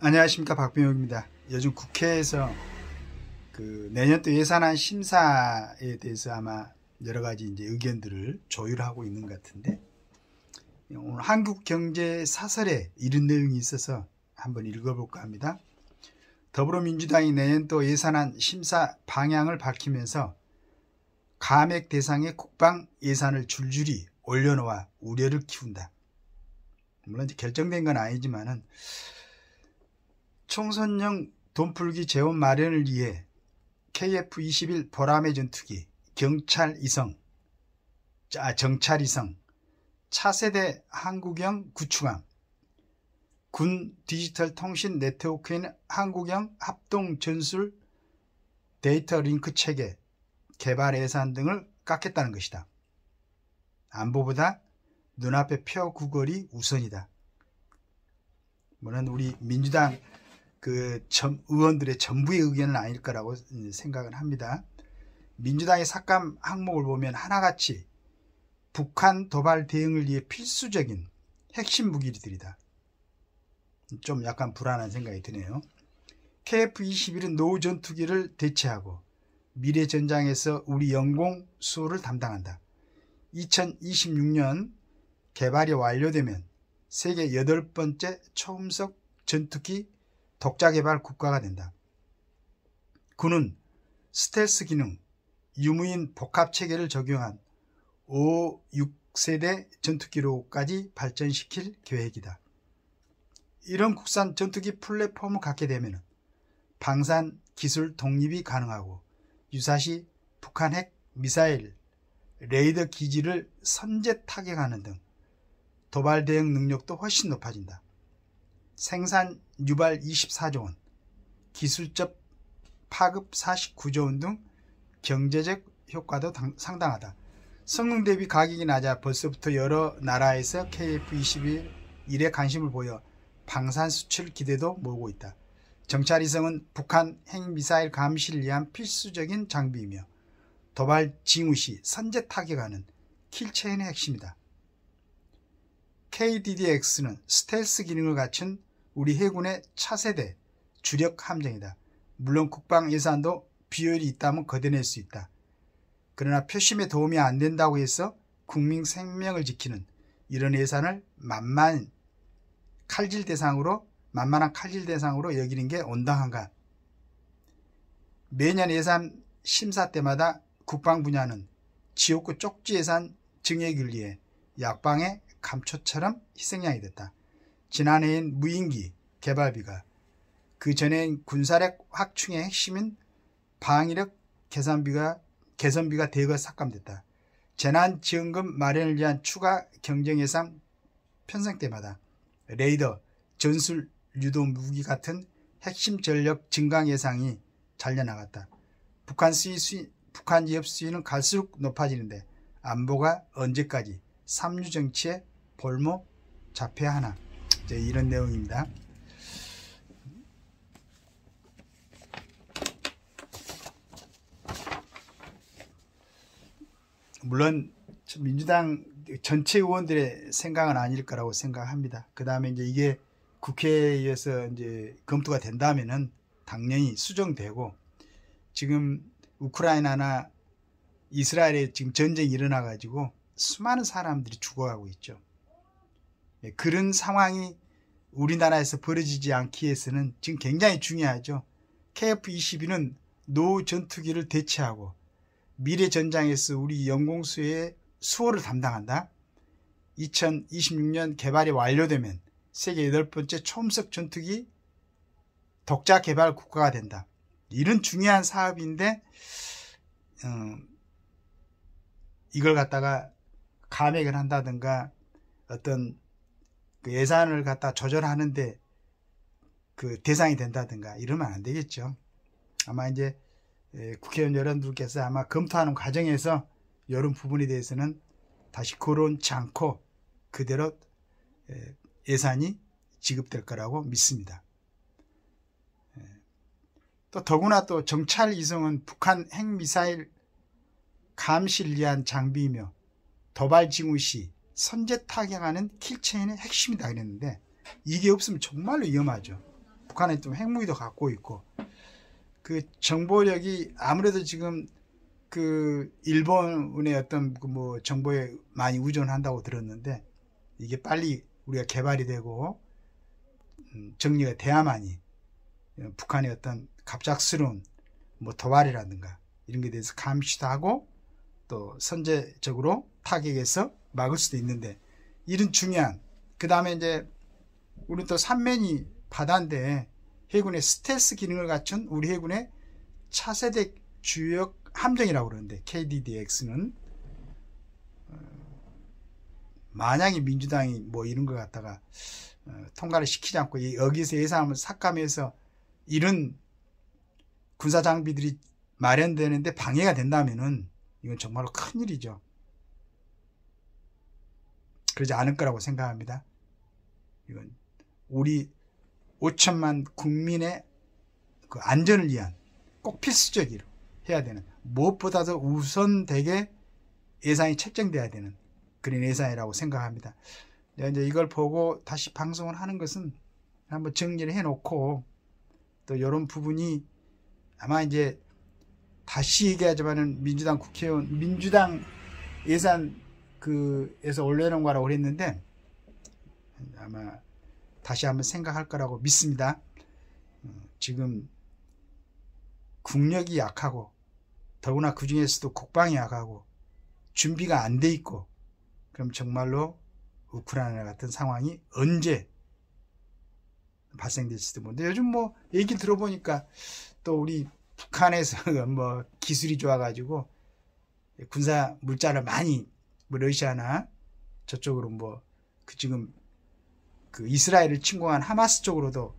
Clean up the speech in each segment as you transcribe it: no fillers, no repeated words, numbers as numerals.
안녕하십니까, 박병욱입니다. 요즘 국회에서 내년도 예산안 심사에 대해서 아마 여러 가지 이제 의견들을 조율하고 있는 것 같은데, 오늘 한국경제 사설에 이런 내용이 있어서 한번 읽어볼까 합니다. 더불어민주당이 내년도 예산안 심사 방향을 밝히면서 감액 대상의 국방 예산을 줄줄이 올려놓아 우려를 키운다. 물론 이제 결정된 건 아니지만은 총선용 돈풀기 재원 마련을 위해 KF-21 보라매 전투기, 정찰위성, 차세대 한국형 구축함, 군 디지털 통신 네트워크인 한국형 합동 전술 데이터 링크 체계 개발 예산 등을 깎겠다는 것이다. 안보보다 눈앞의 표 구걸이 우선이다. 물론 우리 민주당 의원들의 전부의 의견은 아닐 거라고 생각을 합니다. 민주당의 삭감 항목을 보면 하나같이 북한 도발 대응을 위해 필수적인 핵심 무기들이다. 좀 약간 불안한 생각이 드네요. KF-21은 노후 전투기를 대체하고 미래 전장에서 우리 영공 수호를 담당한다. 2026년 개발이 완료되면 세계 8번째 초음속 전투기 독자 개발 국가가 된다. 군은 스텔스 기능, 유무인 복합 체계를 적용한 5, 6세대 전투기로까지 발전시킬 계획이다. 이런 국산 전투기 플랫폼을 갖게 되면 방산 기술 독립이 가능하고 유사시 북한 핵 미사일 레이더 기지를 선제 타격하는 등 도발 대응 능력도 훨씬 높아진다. 생산 유발 24조 원, 기술적 파급 49조 원 등 경제적 효과도 상당하다. 성능 대비 가격이 낮아 벌써부터 여러 나라에서 KF-21에 관심을 보여 방산 수출 기대도 모으고 있다. 정찰위성은 북한 핵미사일 감시를 위한 필수적인 장비이며 도발 징후 시 선제 타격하는 킬체인의 핵심이다. KDDX는 스텔스 기능을 갖춘 우리 해군의 차세대 주력 함정이다. 물론 국방 예산도 비효율이 있다면 걷어낼 수 있다. 그러나 표심에 도움이 안 된다고 해서 국민 생명을 지키는 이런 예산을 만만한 칼질 대상으로 여기는 게 온당한가? 매년 예산 심사 때마다 국방 분야는 지옥구 쪽지 예산 증액을 위해 약방의 감초처럼 희생양이 됐다. 지난해엔 무인기 개발비가, 그 전엔 군사력 확충의 핵심인 방위력 개선비가 대거 삭감됐다. 재난지원금 마련을 위한 추가 경정예산 편성 때마다 레이더, 전술 유도 무기 같은 핵심 전력 증강 예산이 잘려나갔다. 북한 위협 수위는 갈수록 높아지는데 안보가 언제까지 삼류 정치에 볼모 잡혀야 하나? 이런 내용입니다. 물론 민주당 전체 의원들의 생각은 아닐 거라고 생각합니다. 그 다음에 이게 국회에서 검토가 된다면은 당연히 수정되고, 지금 우크라이나나 이스라엘에 지금 전쟁이 일어나 가지고 수많은 사람들이 죽어가고 있죠. 그런 상황이 우리나라에서 벌어지지 않기 위해서는 지금 굉장히 중요하죠. KF-21은 노후 전투기를 대체하고 미래 전장에서 우리 영공수의 수호를 담당한다. 2026년 개발이 완료되면 세계 8번째 초음속 전투기 독자 개발 국가가 된다. 이런 중요한 사업인데 이걸 갖다가 감액을 한다든가 어떤 예산을 갖다 조절하는데 대상이 된다든가 이러면 안 되겠죠. 아마 이제 국회의원 여러분들께서 아마 검토하는 과정에서 이런 부분에 대해서는 다시 거론치 않고 그대로 예산이 지급될 거라고 믿습니다. 또 더구나 또 정찰위성은 북한 핵미사일 감시를 위한 장비이며 도발 징후 시 선제 타격하는 킬체인의 핵심이다 그랬는데, 이게 없으면 정말로 위험하죠. 북한은 또 핵무기도 갖고 있고, 그 정보력이 아무래도 지금 그 일본의 어떤 그 뭐 정보에 많이 의존한다고 들었는데, 이게 빨리 우리가 개발이 되고 정리가 돼야만이 북한의 어떤 갑작스러운 뭐 도발이라든가 이런 것에 대해서 감시도 하고 또 선제적으로 타격해서 막을 수도 있는데, 이런 중요한, 그 다음에 이제 우리 또 삼면이 바다인데 해군의 스텔스 기능을 갖춘 우리 해군의 차세대 주역 함정이라고 그러는데, KDDX는 만약에 민주당이 뭐 이런 거 갖다가 통과를 시키지 않고 여기서 예산을 삭감해서 이런 군사 장비들이 마련되는데 방해가 된다면은 이건 정말로 큰일이죠. 그러지 않을 거라고 생각합니다. 이건 우리 5천만 국민의 그 안전을 위한 꼭 필수적으로 해야 되는, 무엇보다도 우선되게 예산이 책정돼야 되는 그런 예산이라고 생각합니다. 내가 이제 이걸 보고 다시 방송을 하는 것은 한번 정리를 해놓고, 또 이런 부분이 아마 이제 다시 얘기하자면은 민주당 국회의원, 민주당 예산 에서 올려놓은 거라고 그랬는데 아마 다시 한번 생각할 거라고 믿습니다. 지금 국력이 약하고, 더구나 그 중에서도 국방이 약하고 준비가 안 돼 있고, 그럼 정말로 우크라이나 같은 상황이 언제 발생될지도 모르는데, 요즘 뭐 얘기 들어보니까 또 우리 북한에서 뭐 기술이 좋아가지고 군사 물자를 많이 뭐 러시아나 저쪽으로 뭐 그 지금 그 이스라엘을 침공한 하마스 쪽으로도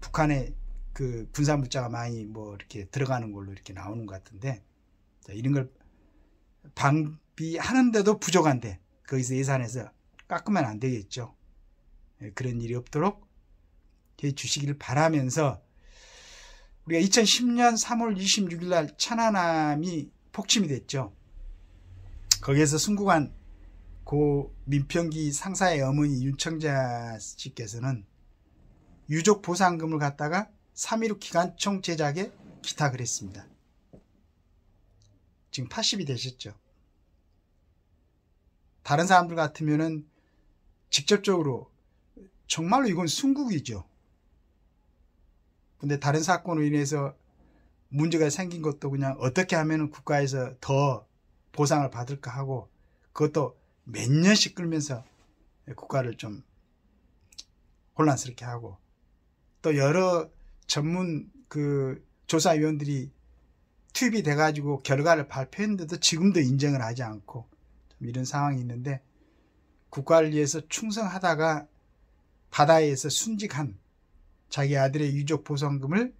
북한의 그 군사 물자가 많이 뭐 이렇게 들어가는 걸로 이렇게 나오는 것 같은데, 이런 걸 방비하는데도 부족한데 거기서 예산에서 깎으면 안 되겠죠. 그런 일이 없도록 해 주시기를 바라면서, 우리가 2010년 3월 26일 날 천안함이 폭침이 됐죠. 거기에서 순국한 고 민평기 상사의 어머니 윤청자 씨께서는 유족 보상금을 갖다가 3.16 기관총 제작에 기탁을 했습니다. 지금 80이 되셨죠. 다른 사람들 같으면은 직접적으로 정말로 이건 순국이죠. 근데 다른 사건으로 인해서 문제가 생긴 것도 그냥 어떻게 하면 국가에서 더 보상을 받을까 하고, 그것도 몇 년씩 끌면서 국가를 좀 혼란스럽게 하고, 또 여러 전문 그 조사위원들이 투입이 돼가지고 결과를 발표했는데도 지금도 인정을 하지 않고 이런 상황이 있는데, 국가를 위해서 충성하다가 바다에서 순직한 자기 아들의 유족 보상금을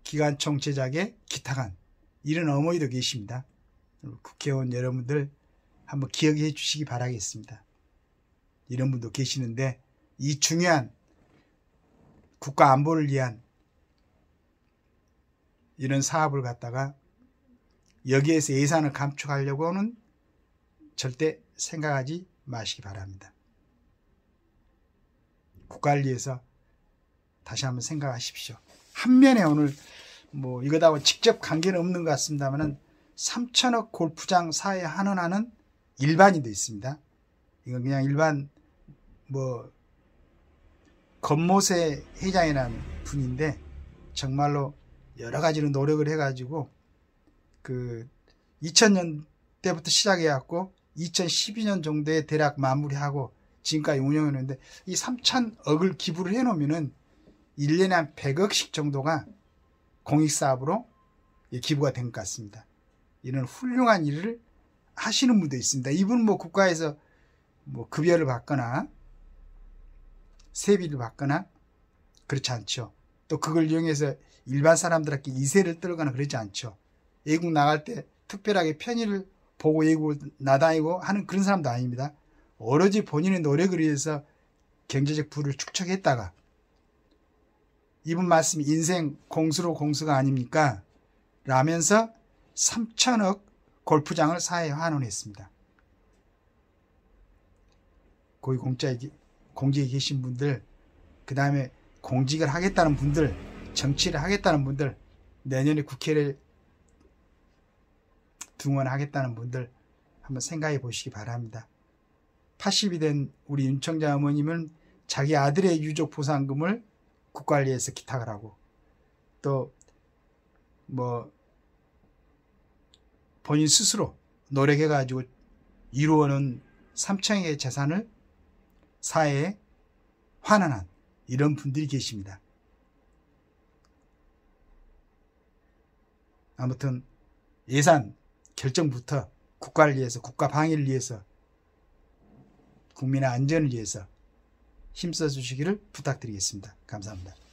기관총 제작에 기탁한 이런 어머니도 계십니다. 국회의원 여러분들 한번 기억해 주시기 바라겠습니다. 이런 분도 계시는데, 이 중요한 국가 안보를 위한 이런 사업을 갖다가 여기에서 예산을 감축하려고는 절대 생각하지 마시기 바랍니다. 국가를 위해서 다시 한번 생각하십시오. 한면에 오늘 뭐 이거다고 직접 관계는 없는 것 같습니다만은 3천억 골프장 사에 환원하는 일반인도 있습니다. 이건 그냥 일반 뭐 건모세 회장이라는 분인데, 정말로 여러 가지로 노력을 해가지고 그 2000년 때부터 시작해갖고 2012년 정도에 대략 마무리하고 지금까지 운영했는데, 이 3천억을 기부를 해놓으면은 1년에 한 100억씩 정도가 공익사업으로 기부가 된 것 같습니다. 이런 훌륭한 일을 하시는 분도 있습니다. 이분은 뭐 국가에서 뭐 급여를 받거나 세비를 받거나 그렇지 않죠. 또 그걸 이용해서 일반 사람들에게 이세를 떨거나 그러지 않죠. 외국 나갈 때 특별하게 편의를 보고 외국을 나다니고 하는 그런 사람도 아닙니다. 오로지 본인의 노력을 위해서 경제적 부를 축적했다가, 이분 말씀이 인생 공수로 공수가 아닙니까? 라면서 3천억 골프장을 사회에 환원했습니다. 거의 공직에 계신 분들, 그 다음에 공직을 하겠다는 분들, 정치를 하겠다는 분들, 내년에 국회를 등원하겠다는 분들 한번 생각해 보시기 바랍니다. 80이 된 우리 윤 청장 어머님은 자기 아들의 유족 보상금을 국관리에서 기탁을 하고, 또 뭐 본인 스스로 노력해 가지고 이루어놓은 3천억의 재산을 사회에 환원한 이런 분들이 계십니다. 아무튼 예산 결정부터 국가를 위해서, 국가 방위를 위해서, 국민의 안전을 위해서 힘써 주시기를 부탁드리겠습니다. 감사합니다.